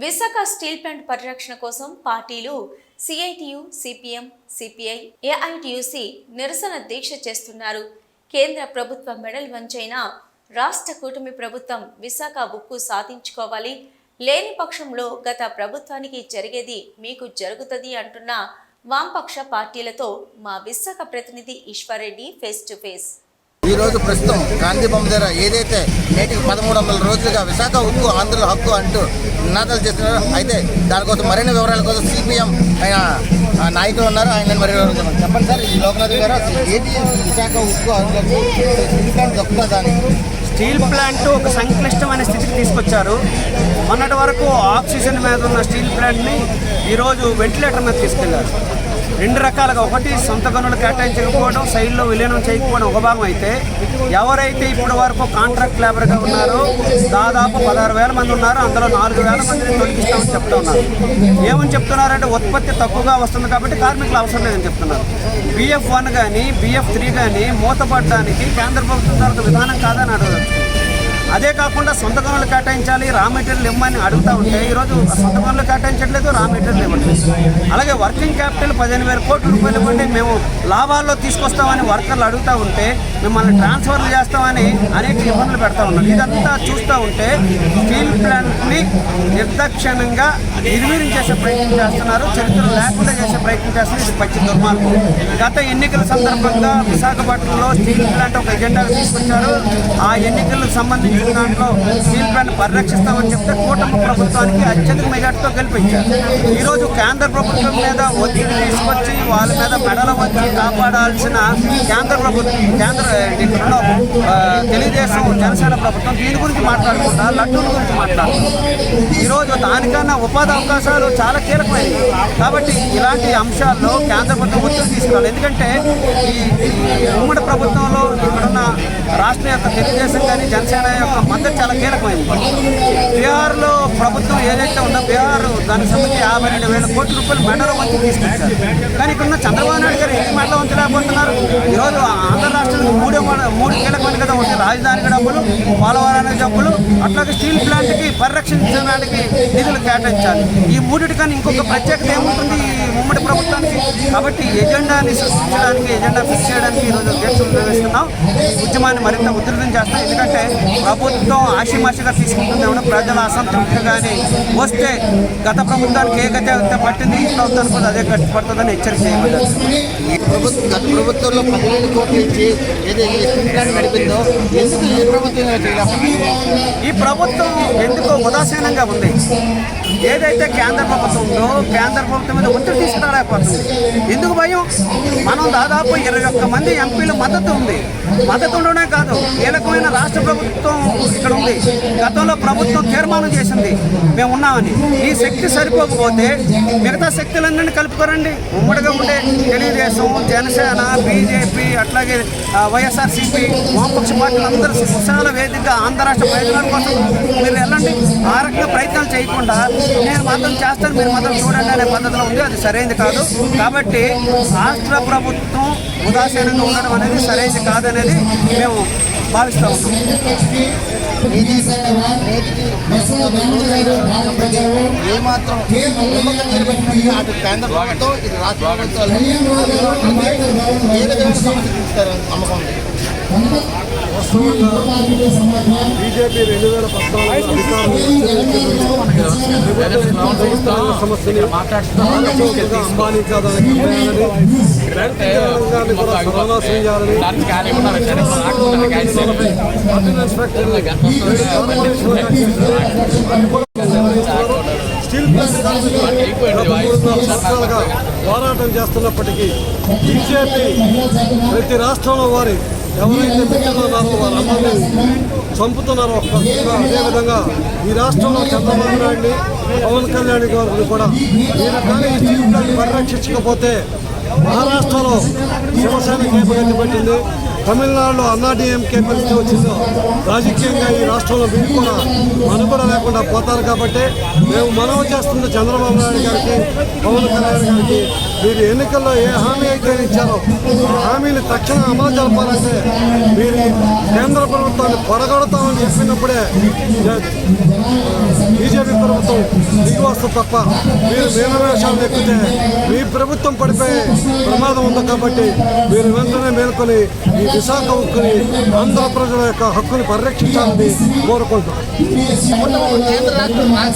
Visakha steel plant పరిరక్షణ కోసం పార్టీలు సిఐటియు, సిపిఎం, సిపిఐ, ఏఐటియుసి నిరసన దీక్ష చేస్తున్నారు. కేంద్ర ప్రభుత్వ మెడల్ వంచైన రాష్ట్ర కూటమి ప్రభుత్వం విశాఖ ఉక్కు సాధించుకోవాలి, లేని పక్షంలో గత ప్రభుత్వానికి జరిగేది మీకు జరుగుతుంది అంటున్న వామపక్ష పార్టీలతో మా విశాఖ ప్రతినిధి ఈశ్వర్రెడ్డి ఫేస్ టు ఫేస్. ఈ రోజు ప్రస్తుతం గాంధీ బొమ్మ దగ్గర ఏదైతే నేటికి 1300 రోజులుగా విశాఖ ఉక్కు ఆంధ్రుల హక్కు అంటూ నినాదాలు చేస్తున్నారు. అయితే దానికోసం మరిన్ని వివరాల కోసం సిపిఎం నాయకులు ఉన్నారు. ఆయన మరి చెప్పండి సార్, ఈ లోకనాథ్ గారు ఏది విశాఖ ఉక్కు ఆంధ్రులకు స్టీల్ ప్లాంట్ దక్కుతుందని? స్టీల్ ప్లాంట్ ఒక సంక్లిష్టమైన స్థితికి తీసుకొచ్చారు. మొన్నటి వరకు ఆక్సిజన్ మీద ఉన్న స్టీల్ ప్లాంట్ని ఈరోజు వెంటిలేటర్ మీద తీసుకెళ్లారు. రెండు రకాలుగా, ఒకటి సొంత గనులు కేటాయించకపోవడం, సైడ్లో విలీనం చేయకపోవడం ఒక భాగం అయితే, ఎవరైతే ఇప్పటి వరకు కాంట్రాక్ట్ లేబర్గా ఉన్నారో దాదాపు 16,000 మంది ఉన్నారు. అందులో 4,000 మందిని తొలగిస్తామని చెప్తూ ఉన్నారు. ఏమని చెప్తున్నారంటే ఉత్పత్తి తక్కువగా వస్తుంది కాబట్టి కార్మికులు అవసరం లేదని చెప్తున్నారు. BF1 కానీ BF3 కానీ మూతపడడానికి కేంద్ర ప్రభుత్వం తరగతి విధానం కాదని అడగదు. అదే కాకుండా సొంత గనులు కేటాయించాలి, రా మెటీరియల్ ఇవ్వమని అడుగుతూ ఉంటే ఈరోజు సొంత గనులు కేటాయించట్లేదు, రా మెటీరియల్ ఇవ్వట్లేదు. అలాగే వర్కింగ్ క్యాపిటల్ 15,000 కోట్ల రూపాయలు ఇవ్వండి, మేము లాభాల్లో తీసుకొస్తామని వర్కర్లు అడుగుతూ ఉంటే మిమ్మల్ని ట్రాన్స్ఫర్లు చేస్తామని అనేక ఇబ్బందులు పెడతా ఉన్నారు. ఇదంతా చూస్తూ ఉంటే స్టీల్ ప్లాంట్ని నిర్దాక్షిణ్యంగా నిర్వీర్యం చేసే ప్రయత్నం చేస్తున్నారు, చరిత్ర లేకుండా చేసే ప్రయత్నం చేస్తున్నారు. ఇది పచ్చి దుర్మార్గం. గత ఎన్నికల సందర్భంగా విశాఖపట్నంలో స్టీల్ ప్లాంట్ ఒక ఎజెండా తీసుకొచ్చారు. ఆ ఎన్నికలకు సంబంధించి దాంట్లో స్టీల్ ప్లాంట్ పరిరక్షిస్తామని చెప్తే కూటమి ప్రభుత్వానికి అత్యధిక మెజార్టీతో గెలిపించారు. ఈరోజు కేంద్ర ప్రభుత్వం మీద ఒత్తిడి తీసుకొచ్చి వాళ్ళ మీద మెడలు వచ్చి కాపాడాల్సిన కేంద్ర ప్రభుత్వం, తెలుగుదేశం జనసేన ప్రభుత్వం దీని గురించి మాట్లాడకుండా లడ్డూల గురించి మాట్లాడుతున్నారు. ఈరోజు దానికన్నా ఉపాధి అవకాశాలు చాలా కీలకమైనవి. కాబట్టి ఇలాంటి అంశాల్లో కేంద్ర ప్రభుత్వం ఒత్తిడి తీసుకురావాలి. ఎందుకంటే ఈ ఉమ్మడి ప్రభుత్వంలో ఇక్కడున్న రాష్ట్ర యొక్క తెలుగుదేశం కానీ జనసేన యొక్క మద్దతు చాలా కీలకమైంది. బీహార్లో ప్రభుత్వం ఏదైతే ఉందో బీహార్ దానికి సంబంధించి 52,000 కోట్ల రూపాయలు మెడలు వంచి తీసుకొచ్చారు. కానీ ఇక్కడున్న చంద్రబాబు నాయుడు గారు ఎన్ని మెడలు వంచలేకపోతున్నారు. ఈరోజు ఆంధ్ర రాష్ట్రానికి మూడు కీలకమైన కదా ఉంటాయి. రాజధానికి డబ్బులు, పోలవరానికి డబ్బులు, అట్లాగే స్టీల్ ప్లాంట్కి పరిరక్షించడానికి నిధులు కేటాయించాలి. ఈ మూడిటికన్నా ఇంకొక ప్రత్యేకత ఏముంటుంది ఈ ఉమ్మడి ప్రభుత్వానికి? కాబట్టి ఎజెండాని సృష్టించడానికి, ఎజెండా ఫిక్స్ చేయడానికి ఈరోజు దీక్షలు నిర్వహిస్తున్నాం. ఉద్యమాన్ని మరింత ఉధృతం చేస్తాం. ఎందుకంటే ప్రభుత్వం ఆషిమాషిగా తీసుకుంటుంది. ప్రజల అసంతృప్తి కానీ వస్తే గత ప్రభుత్వానికి ఏ గతి పట్టింది ఈ ప్రభుత్వానికి కూడా అదే గట్టి పడుతుందని హెచ్చరిక చేయబడ్డారు. గత ప్రభుత్వంలో 15,000 కోట్లు ఇచ్చి ఏదైతే స్టీల్ ప్లాంట్ నడిపిందో ఎందుకు ఈ ప్రభుత్వం ఈ ప్రభుత్వం ఎందుకో ఉదాసీనంగా ఉంది. ఏదైతే కేంద్ర ప్రభుత్వం ఉందో కేంద్ర ప్రభుత్వం మీద ఒత్తిడి తీసుకురాలేకపోతుంది. ఎందుకు భయం? మనం దాదాపు 21 మంది ఎంపీలు మద్దతు ఉంది. మద్దతు ఉండడమే కాదు, కీలకమైన రాష్ట్ర ప్రభుత్వం ఇక్కడ ఉంది. గతంలో ప్రభుత్వం తీర్మానం చేసింది మేము ఉన్నామని. ఈ శక్తి సరిపోకపోతే మిగతా శక్తులన్నీ కలుపుకోరండి. ఉమ్మడిగా ఉండే తెలుగుదేశం, జనసేన, బీజేపీ, అట్లాగే వైఎస్ఆర్సీపీ, వామపక్ష పార్టీలు అందరూ విశాల వేదికగా ఆంధ్ర రాష్ట్ర ప్రయోజనాల కోసం మీరు వెళ్ళండి. ఆ రకంగా ప్రయత్నాలు చేయకుండా నేను మాత్రం చేస్తాను, మీరు మాత్రం చూడండి అనే పద్ధతిలో ఉంది. అది సరైనది కాదు. కాబట్టి రాష్ట్ర ప్రభుత్వం ఉదాసీనంగా ఉండడం అనేది సరైనది కాదనేది మేము భావిస్తూ ఉన్నాం. ఏమాత్రం అటు కేంద్ర ప్రభుత్వం, ఇటు రాష్ట్ర ప్రభుత్వాలు ఏ విధమైన సమస్య తీస్తారు నమ్మకం ఉంది? బీజేపీ 2014 సమస్యని అంబానీ కాదని సర్వనాశనం చేయాలని స్టీల్ సంవత్సరాలుగా పోరాటం చేస్తున్నప్పటికీ బీజేపీ ప్రతి రాష్ట్రంలో వారి ఎవరైతే మిత్రులున్నారో వారందరినీ చంపుతున్నారో ఒక పద్ధతిగా, అదేవిధంగా ఈ రాష్ట్రంలో చంద్రబాబు నాయుడిని, పవన్ కళ్యాణ్ గారిని కూడా ఈయన కానీ ఈ స్టీల్ ప్లాంట్ పరిరక్షించకపోతే మహారాష్ట్రలో శివసేన కేపగతి పెట్టింది, తమిళనాడులో అన్నాడీఎంకే పరిస్థితి వచ్చిందో రాజకీయంగా ఈ రాష్ట్రంలో వీళ్ళు కూడా మనుగడ లేకుండా పోతారు. కాబట్టి మేము మనవి చేస్తున్న చంద్రబాబు నాయుడు గారికి, పవన్ కళ్యాణ్ గారికి, మీరు ఎన్నికల్లో ఏ హామీ అయితే ఇచ్చారో ఆ హామీని తక్షణం అమలు జరపాలంటే మీరు కేంద్ర ప్రభుత్వాన్ని పొరగొడతామని చెప్పినప్పుడే బీజేపీ ప్రభుత్వం చేస్తారు తప్ప మీరు మేనవేషాలు ఎక్కితే మీ ప్రభుత్వం పడిపోయే ప్రమాదం ఉంది. కాబట్టి మీరు వెంటనే మేల్కొని ఈ విశాఖ ఉక్కుని ఆంధ్ర ప్రజల యొక్క హక్కుని పరిరక్షించాలని కోరుకుంటున్నాం.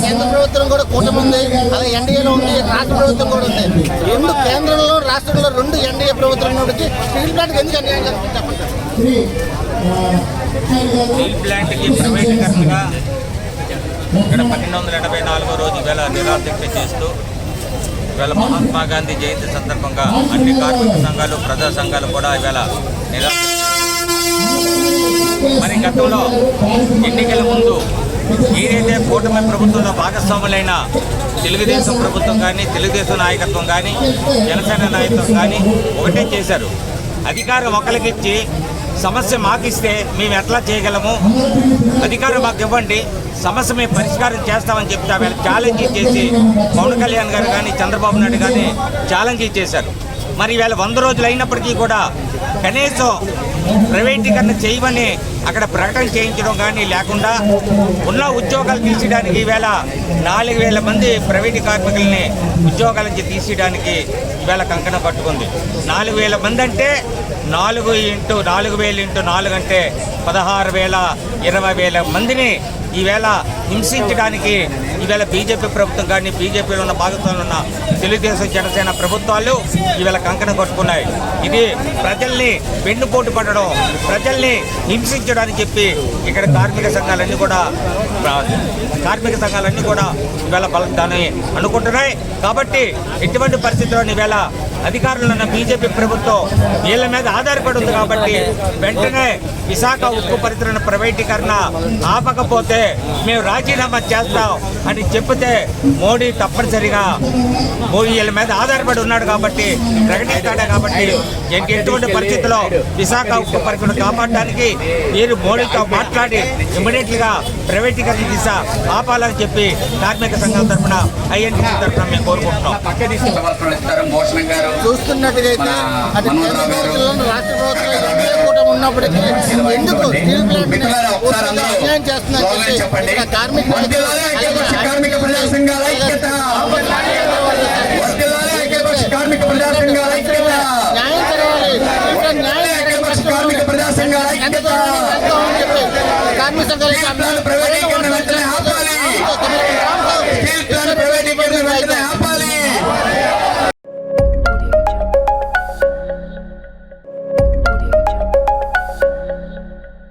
కేంద్ర ప్రభుత్వం కూడా కూటమి ఉంది, అలాగే ఎన్డీఏలో ఉంది, రాష్ట్ర ప్రభుత్వం కూడా ఉంది. రెండు కేంద్రంలో రాష్ట్రంలో రెండు ఎన్డీఏ ప్రభుత్వం ఉన్నప్పటికీ స్టీల్ ప్లాంట్కి ఎందుకు అన్యాయం జరుగుతుంది చెప్పండి. స్టీల్ ప్లాంట్కి ప్రైవేటీకరణగా ఇక్కడ 1284వ రోజు ఈవేళ నిరాదీక్ష చేస్తూ ఈవేళ మహాత్మా గాంధీ జయంతి సందర్భంగా అన్ని కార్మిక సంఘాలు ప్రజా సంఘాలు కూడా ఈవేళ నిరాదీక్ష. మరి గతంలో ఎన్నికల ముందు ఏదైతే కూటమి ప్రభుత్వంలో భాగస్వాములైన తెలుగుదేశం ప్రభుత్వం కానీ, తెలుగుదేశం నాయకత్వం కానీ, జనసేన నాయకత్వం కానీ ఒకటే చేశారు. అధికారం ఒకరికిచ్చి సమస్య మాకిస్తే మేము ఎట్లా చేయగలము, అధికారం మాకు ఇవ్వండి, సమస్య మేము పరిష్కారం చేస్తామని చెప్తే వీళ్ళు ఛాలెంజ్ చేసి పవన్ కళ్యాణ్ గారు కానీ, చంద్రబాబు నాయుడు కానీ ఛాలెంజ్ చేశారు. మరి వీళ్ళ 100 రోజులు అయినప్పటికీ కూడా కనీసం ప్రైవేటీకరణ చేయమని అక్కడ ప్రకటన చేయించడం కానీ లేకుండా ఉన్న ఉద్యోగాలు తీసేయడానికి ఈవేళ 4000 మంది ప్రైవేటు కార్మికుల్ని ఉద్యోగాల నుంచి తీసేయడానికి ఈవేళ కంకణం కట్టుకుంది. 4000 మంది అంటే 4x4000 × 4 అంటే 16,000 20,000 మందిని ఈవేళ హింసించడానికి ఈవేళ బీజేపీ ప్రభుత్వం కానీ, బీజేపీలో ఉన్న భాగస్వామ్యంలో ఉన్న తెలుగుదేశం జనసేన ప్రభుత్వాలు ఈవేళ కంకణం కట్టుకున్నాయి. ఇది ప్రజల్ని వెన్నుపోటు పడడం, ప్రజల్ని హింసించడానికి చెప్పి ఇక్కడ కార్మిక సంఘాలన్నీ కూడా ఈవేళ దాన్ని అనుకుంటున్నాయి. కాబట్టి ఎటువంటి పరిస్థితుల్లో ఈవేళ అధికారులు ఉన్న బీజేపీ ప్రభుత్వం వీళ్ళ మీద ఆధారపడి ఉంది. కాబట్టి వెంటనే విశాఖ ఉక్కు పరిశ్రమ ప్రైవేటీకరణ ఆపకపోతే మేము రాజీనామా చేస్తాం అని చెప్తే మోడీ తప్పనిసరిగా వీళ్ళ మీద ఆధారపడి ఉన్నాడు కాబట్టి ప్రకటిస్తాడే. కాబట్టి ఎటువంటి పరిస్థితుల్లో విశాఖ ఉక్కు పరిశ్రమ కాపాడడానికి మీరు మోడీతో మాట్లాడి ఇమ్మీడియట్గా ప్రైవేటీకరణ దిశ ఆపాలని చెప్పి కార్మిక సంఘాల తరఫున ఐఎన్టీసీ తరఫున మేము కోరుకుంటున్నాం. చూస్తున్నట్టుగా అటు కేంద్ర ప్రభుత్వంలో రాష్ట్ర ప్రభుత్వం కూడా ఉన్నప్పటికీ ఎందుకు స్టీల్ ప్లాంట్ అన్యాయం చేస్తుందని చెప్పి ఇక్కడ కార్మిక కార్మిక సంఘాలు